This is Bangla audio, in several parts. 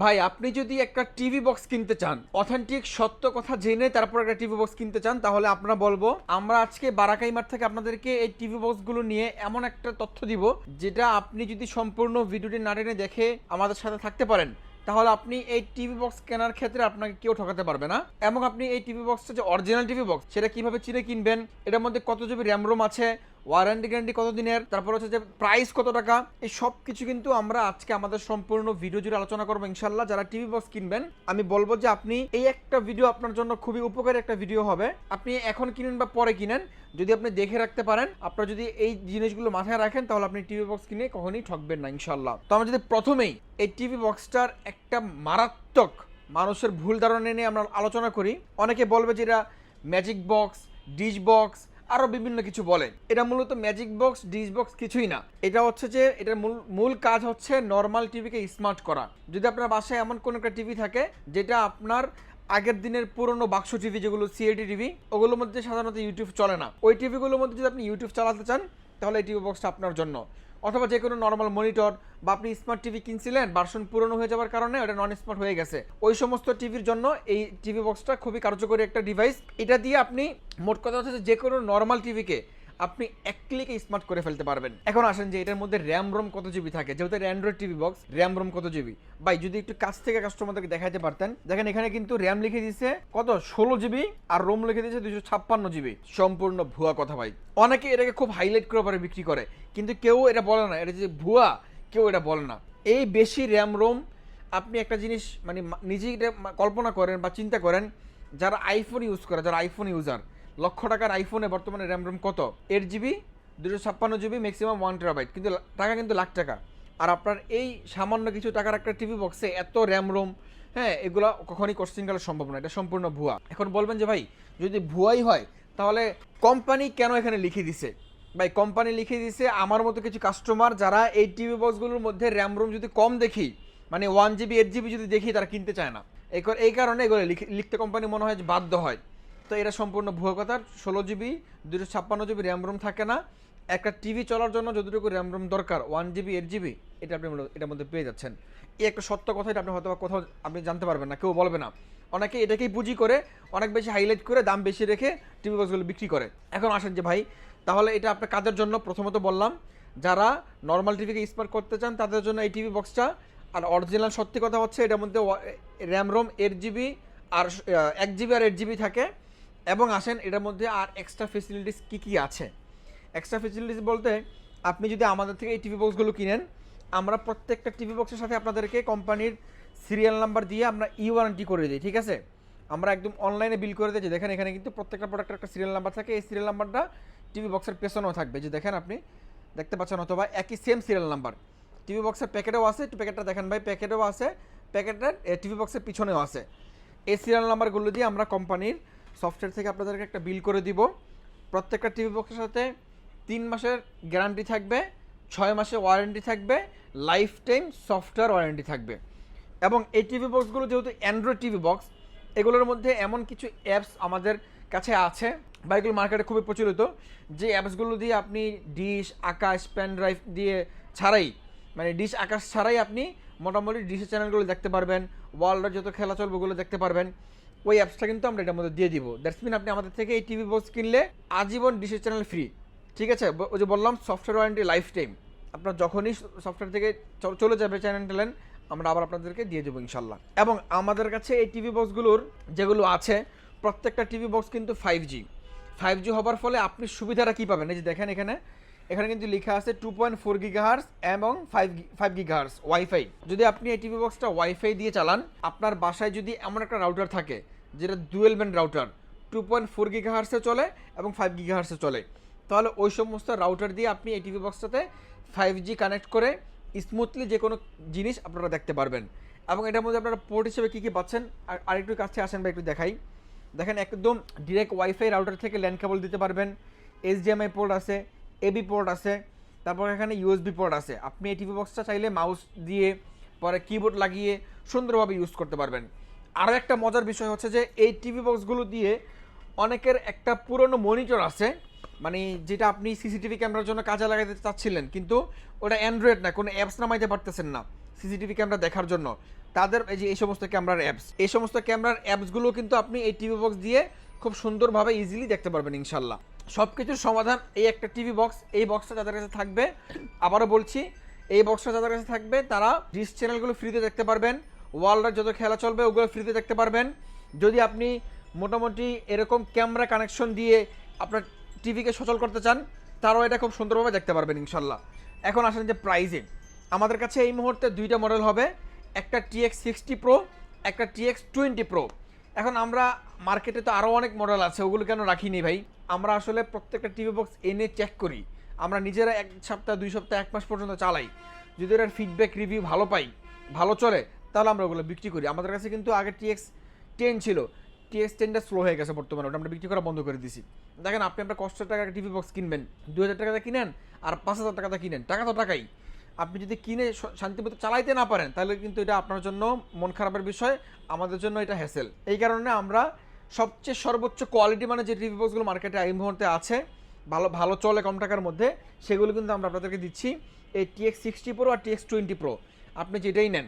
ভাই আপনি যদি একটা টিভি বক্স কিনতে চান, অথেন্টিক সত্য কথা জেনে তারপর একটা টিভি বক্স কিনতে চান, তাহলে আপনারা বলবো আমরা আজকে বারাকাই মার্ট থেকে আপনাদেরকে এই টিভি বক্সগুলো নিয়ে এমন একটা তথ্য দিব, যেটা আপনি যদি সম্পূর্ণ ভিডিওটি না টেনে দেখে আমাদের সাথে থাকতে পারেন, তাহলে আপনি এই টিভি বক্স কেনার ক্ষেত্রে আপনাকে কেউ ঠকাতে পারবে না। এবং আপনি এই টিভি বক্সটা যে অরিজিনাল টিভি বক্স সেটা কিভাবে চিনে কিনবেন, এটার মধ্যে কত জিবি র্যাম রোম আছে, ওয়ারেন্টি গ্যারান্টি কত দিনের, তারপর হচ্ছে যে প্রাইস কত টাকা, এই সব কিছু কিন্তু আমরা আজকে আমাদের সম্পূর্ণ ভিডিও জুড়ে আলোচনা করবো ইনশাল্লাহ। যারা টিভি বক্স কিনবেন, আমি বলবো যে আপনি এই একটা ভিডিও আপনার জন্য খুবই উপকারী একটা ভিডিও হবে। আপনি এখন কিনেন বা পরে কিনেন, যদি আপনি দেখে রাখতে পারেন, আপনারা যদি এই জিনিসগুলো মাথায় রাখেন, তাহলে আপনি টিভি বক্স কিনে কখনোই ঠকবেন না ইনশাল্লাহ। তো আমরা যদি প্রথমেই এই টিভি বক্সটার একটা মারাত্মক মানুষের ভুল ধারণা নিয়ে আমরা আলোচনা করি। অনেকে বলবে যে এটা ম্যাজিক বক্স, ডিশ বক্স, আরও বিভিন্ন কিছু বলে। এটা মূলত ম্যাজিক বক্স, ডিশ বক্স কিছুই না। এটা হচ্ছে যে এটার মূল কাজ হচ্ছে নর্মাল টিভিকে স্মার্ট করা। যদি আপনার বাসায় এমন কোনো একটা টিভি থাকে যেটা আপনার আগের দিনের পুরনো বাক্স টিভি, যেগুলো সিএলডি টিভি, ওগুলোর মধ্যে সাধারণত ইউটিউব চলে না, ওই টিভিগুলোর মধ্যে যদি আপনি ইউটিউব চালাতে চান, তাহলে এই টিভি বক্সটা আপনার জন্য। অথবা যে কোনো নর্মাল মনিটর, বা আপনি স্মার্ট টিভি কিনছিলেন, ভার্সন পুরনো হয়ে যাওয়ার কারণে ওটা নন স্মার্ট হয়ে গেছে, ওই সমস্ত টিভির জন্য এই টিভি বক্সটা খুবই কার্যকরী একটা ডিভাইস। এটা দিয়ে আপনি মোট কথা হচ্ছে যে কোনো নর্মাল টিভিকে আপনি এক ক্লিকে স্মার্ট করে ফেলতে পারবেন। এখন আসেন যে এটার মধ্যে র্যাম রোম কত জিবি থাকে, যেহেতু Android TV box, RAM ROM কত জিবি ভাই যদি একটু কাছ থেকে কাস্টমারদেরকে দেখাতে পারতেন। দেখেন এখানে কিন্তু র্যাম লিখে দিয়েছে কত 16 জিবি, আর রোম লিখে দিয়েছে 256 জিবি। সম্পূর্ণ ভুয়া কথা ভাই। অনেকে এটাকে খুব হাইলাইট করে পরে বিক্রি করে, কিন্তু কেউ এটা বলে না এটা যে ভুয়া, কেউ এটা বলে না। এই বেশি র্যাম রোম, আপনি একটা জিনিস মানে নিজেই কল্পনা করেন বা চিন্তা করেন, যারা আইফোন ইউজ করে, যারা আইফোন ইউজার, লক্ষ টাকার আইফোনে বর্তমানে র্যাম রোম কত 8 জিবি, 256 জিবি, ম্যাক্সিমাম 1 টেরাবাইট, কিন্তু টাকা কিন্তু লাখ টাকা। আর আপনার এই সামান্য কিছু টাকার একটা টিভি বক্সে এত র্যাম রোম, হ্যাঁ, এগুলো কখনই কোশ্চিন করা সম্ভব না, এটা সম্পূর্ণ ভুয়া। এখন বলবেন যে ভাই যদি ভুয়াই হয়, তাহলে কোম্পানি কেন এখানে লিখে দিছে? ভাই কোম্পানি লিখে দিছে আমার মতো কিছু কাস্টমার যারা এই টিভি বক্সগুলোর মধ্যে র্যাম রোম যদি কম দেখি, মানে 1 জিবি 8 জিবি যদি দেখি, তারা কিনতে চায় না। এই কারণে এগুলো লিখতে কোম্পানি মনে হয় যে বাধ্য হয়। তো এটা সম্পূর্ণ ভুয়া কথা। 16 জিবি, 256 জিবি র্যাম রোম থাকে না। একটা টিভি চলার জন্য যতটুকু র্যাম রোম দরকার 1 জিবি 8 জিবি, এটা আপনি এটার মধ্যে পেয়ে যাচ্ছেন। এই একটা সত্য কথা, এটা আপনি হয়তো কোথাও আপনি জানতে পারবেন না, কেউ বলবে না। অনেকে এটাকেই পুঁজি করে অনেক বেশি হাইলাইট করে দাম বেশি রেখে টিভি বক্সগুলো বিক্রি করে। এখন আসেন যে ভাই তাহলে এটা আপনার কাদের জন্য? প্রথমত বললাম যারা নর্মাল টিভিকে স্মার্ট করতে চান তাদের জন্য এই টিভি বক্সটা। আর অরিজিনাল সত্যি কথা হচ্ছে এটার মধ্যে র্যাম রোম 8 জিবি আর 1 জিবি আর 8 জিবি থাকে। এবং আসেন এটার মধ্যে আর এক্সট্রা ফেসিলিটিস কী কী আছে। এক্সট্রা ফেসিলিটিস বলতে, আপনি যদি আমাদের থেকে এই টিভি বক্সগুলো কিনেন, আমরা প্রত্যেকটা টিভি বক্সের সাথে আপনাদেরকে কোম্পানির সিরিয়াল নাম্বার দিয়ে আমরা ওয়ারেন্টি করে দিই, ঠিক আছে? আমরা একদম অনলাইনে বিল করে দিই। দেখেন এখানে কিন্তু প্রত্যেকটা প্রোডাক্টের একটা সিরিয়াল নাম্বার থাকে, এই সিরিয়াল নাম্বারটা টিভি বক্সের পেছনেও থাকবে, যে দেখেন আপনি দেখতে পাচ্ছেন, অথবা একই সেম সিরিয়াল নাম্বার টিভি বক্সের প্যাকেটেও আছে। প্যাকেটটা দেখেন ভাই, প্যাকেটেও আছে, প্যাকেটের টিভি বক্সের পিছনেও আছে। এই সিরিয়াল নাম্বারগুলো দিয়ে আমরা কোম্পানির সফটওয়্যার থেকে আপনাদেরকে একটা বিল করে দিব। প্রত্যেকটা টিভি বক্সের সাথে 3 মাসের গ্যারান্টি থাকবে, 6 মাসের ওয়ারেন্টি থাকবে, লাইফ টাইম সফটওয়্যার ওয়ারেন্টি থাকবে। এবং এই টিভি বক্সগুলো যেহেতু অ্যান্ড্রয়েড টিভি বক্স, এগুলোর মধ্যে এমন কিছু অ্যাপস আমাদের কাছে আছে বা এগুলো মার্কেটে খুবই প্রচলিত, যে অ্যাপসগুলো দিয়ে আপনি ডিশ, আকাশ, পেন ড্রাইভ দিয়ে ছাড়াই, মানে ডিশ আকাশ ছাড়াই আপনি মোটামুটি ডিশের চ্যানেলগুলো দেখতে পারবেন, ওয়ার্ল্ডের যত খেলা চলবে ওগুলো দেখতে পারবেন। ওই অ্যাপসটা কিন্তু আমরা এটার মধ্যে দিয়ে দিব। দ্যাটস মিন আপনি আমাদের থেকে এই টিভি বক্স কিনলে আজীবন ডিশের চ্যানেল ফ্রি, ঠিক আছে? ওই যে বললাম সফটওয়্যার ওয়ারেন্টি লাইফ টাইম, আপনার যখনই সফটওয়্যার থেকে চলে যাবে চ্যানেল ট্যানেল, আমরা আবার আপনাদেরকে দিয়ে দেবো ইনশাল্লাহ। এবং আমাদের কাছে এই টিভি বক্সগুলোর যেগুলো আছে, প্রত্যেকটা টিভি বক্স কিন্তু 5G হবার ফলে আপনি সুবিধাটা কী পাবেন? এই যে দেখেন এখানে কিন্তু লেখা আছে 2.4 গিগাহার্জ এবং 5 গিগাহার্জ ওয়াইফাই। যদি আপনি এই টিভি বক্সটা ওয়াইফাই দিয়ে চালান, আপনার বাসায় যদি এমন একটা রাউটার থাকে যেটা ডুয়েল ব্যান্ড রাউটার, 2.4 গিগাহার্জে চলে এবং 5 গিগাহার্জে চলে, তাহলে ওই সমস্ত রাউটার দিয়ে আপনি এই টিভি বক্সটাতে 5G কানেক্ট করে স্মুথলি যে কোনো জিনিস আপনারা দেখতে পারবেন। এবং এটার মধ্যে আপনারা পোর্ট হিসেবে কী কী পাচ্ছেন, আর একটু কাছে আসেন বা একটু দেখাই। দেখেন একদম ডিরেক্ট ওয়াইফাই রাউটার থেকে ল্যান্ড কেবল দিতে পারবেন, HDMI পোর্ট আছে, এবি পোর্ট আছে, তারপর এখানে USB পোর্ট আছে। আপনি এই টিভি বক্সটা চাইলে মাউস দিয়ে পরে কিবোর্ড লাগিয়ে সুন্দরভাবে ইউজ করতে পারবেন। আরও একটা মজার বিষয় হচ্ছে যে এই টিভি বক্সগুলো দিয়ে অনেকের একটা পুরনো মনিটর আছে, মানে যেটা আপনি সিসিটিভি ক্যামেরার জন্য কাজে লাগাতে চাচ্ছিলেন, কিন্তু ওটা অ্যান্ড্রয়েড না, কোনো অ্যাপস নামাইতে পারতেছেন না সিসিটিভি ক্যামেরা দেখার জন্য, তাদের এই যে এই সমস্ত ক্যামেরার অ্যাপস, এই সমস্ত ক্যামেরার অ্যাপসগুলো কিন্তু আপনি এই টিভি বক্স দিয়ে খুব সুন্দরভাবে ইজিলি দেখতে পারবেন ইনশাল্লাহ। সব কিছুর সমাধান এই একটা টিভি বক্স। এই বক্সটা যাদের কাছে থাকবে, আবারও বলছি, এই বক্সটা যাদের কাছে থাকবে তারা ডিশ চ্যানেলগুলো ফ্রিতে দেখতে পারবেন, ওয়ার্ল্ডের যত খেলা চলবে ওগুলো ফ্রিতে দেখতে পারবেন। যদি আপনি মোটামুটি এরকম ক্যামেরা কানেকশন দিয়ে আপনার টিভিকে সচল করতে চান, তারাও এটা খুব সুন্দরভাবে দেখতে পারবেন ইনশাল্লাহ। এখন আসেন যে প্রাইজে, আমাদের কাছে এই মুহূর্তে দুইটা মডেল হবে, একটা TX60 Pro, একটা TX20 Pro। এখন আমরা মার্কেটে তো আরও অনেক মডেল আছে, ওগুলো কেন রাখিনি ভাই? আমরা আসলে প্রত্যেকটা টিভি বক্স এনে চেক করি, আমরা নিজেরা 1 সপ্তাহ 2 সপ্তাহ 1 মাস পর্যন্ত চালাই। যদি এর ফিডব্যাক রিভিউ ভালো পাই, ভালো চলে, তাহলে আমরা ওগুলো বিক্রি করি। আমাদের কাছে কিন্তু আগে TX10 ছিল, TX10টা স্লো হয়ে গেছে বর্তমানে, ওটা আমরা বিক্রি করা বন্ধ করে দিছি। দেখেন আপনি আপনার কষ্টের টাকা টিভি বক্স কিনবেন, 2000 টাকাতে কিনেন আর 5000 টাকাতে কিনেন, টাকা তো টাকাই। আপনি যদি কিনে শান্তিমতো চালাইতে না পারেন, তাহলে কিন্তু এটা আপনার জন্য মন খারাপের বিষয়, আমাদের জন্য এটা হ্যাসেল। এই কারণে আমরা সবচেয়ে সর্বোচ্চ কোয়ালিটি মানে যে টিভি বক্সগুলো মার্কেটে এই মুহূর্তে আছে, ভালো ভালো চলে কম টাকার মধ্যে, সেগুলো কিন্তু আমরা আপনাদেরকে দিচ্ছি। এই TX60 Pro আর TX20 Pro আপনি যেটাই নেন,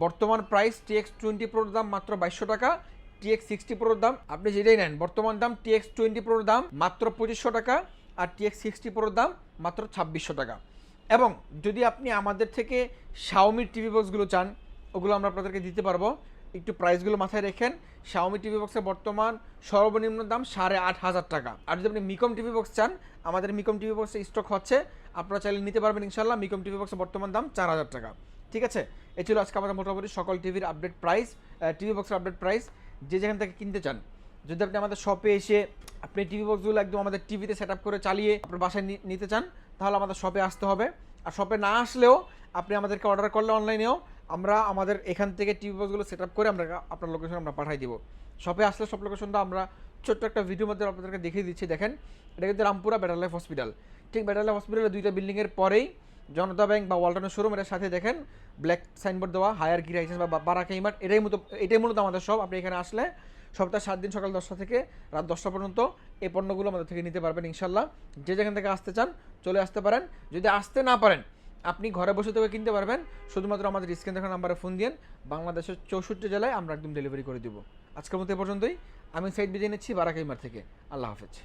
বর্তমান প্রাইস TX20 Proর দাম মাত্র 2200 টাকা, TX60 Proর দাম আপনি যেটাই নেন বর্তমান দাম TX20 Proর দাম মাত্র 2500 টাকা, আর TX60 Proর দাম মাত্র 2600 টাকা। এবং যদি আপনি আমাদের থেকে শাওমির টিভি বক্সগুলো চান, ওগুলো আমরা আপনাদেরকে দিতে পারবো। একটু প্রাইসগুলো মাথায় রেখেন, শাওমি টিভি বক্সের বর্তমান সর্বনিম্ন দাম 8500 টাকা। আর যদি আপনি মিকম টিভি বক্স চান, আমাদের মিকম টিভি বক্সে স্টক হচ্ছে, আপনারা চাইলে নিতে পারবেন ইনশাল্লাহ। মিকম টিভি বক্সের বর্তমান দাম 4000 টাকা। ঠিক আছে, এই ছিল আজকে আমাদের মোটামুটি সকল টিভির আপডেট প্রাইস, টিভি বক্সের আপডেট প্রাইস। যে যেখান থেকে কিনতে চান, যদি আপনি আমাদের শপে এসে আপনি টিভি বক্সগুলো একদম আমাদের টিভিতে সেট আপ করে চালিয়ে আপনার বাসায় নিতে চান, তাহলে আমাদের শপে আসতে হবে। আর শপে না আসলেও আপনি আমাদেরকে অর্ডার করলে অনলাইনেও আমরা আমাদের এখান থেকে টিভি বক্সগুলো সেট আপ করে আমরা আপনার লোকেশন আমরা পাঠিয়ে দিব। শপে আসলে সব লোকেশনটা আমরা ছোট্ট একটা ভিডিওর মধ্যে আপনাদেরকে দেখিয়ে দিচ্ছি। দেখেন, এটা কিন্তু রামপুরা বেটার লাইফ হসপিটাল। ঠিক বেটার লাইফ হসপিটালের 2টা বিল্ডিংয়ের পরেই জনতা ব্যাংক বা ওয়ালটনের শোরুম, এটার সাথে দেখেন ব্ল্যাক সাইনবোর্ড দেওয়া হায়ার গির হাইসেন্স বা বারাকাই মার্ট, এটাই মূলত আমাদের সব। আপনি এখানে আসলে সপ্তাহে 7 দিন সকাল 10টা থেকে রাত 10টা পর্যন্ত এই পণ্যগুলো আমাদের থেকে নিতে পারবেন ইনশাল্লাহ। যে যেখান থেকে আসতে চান চলে আসতে পারেন, যদি আসতে না পারেন আপনি ঘরে বসে থেকে কিনতে পারবেন। শুধুমাত্র আমাদের স্ক্রিনে দেখা নাম্বারে ফোন দিন, বাংলাদেশের 64 জেলায় আমরা একদম ডেলিভারি করে দিব। আজকের মতো এ পর্যন্তই। আমি সাইড বিজয় নিচ্ছি বারাকাইমার থেকে। আল্লাহ হাফেজ।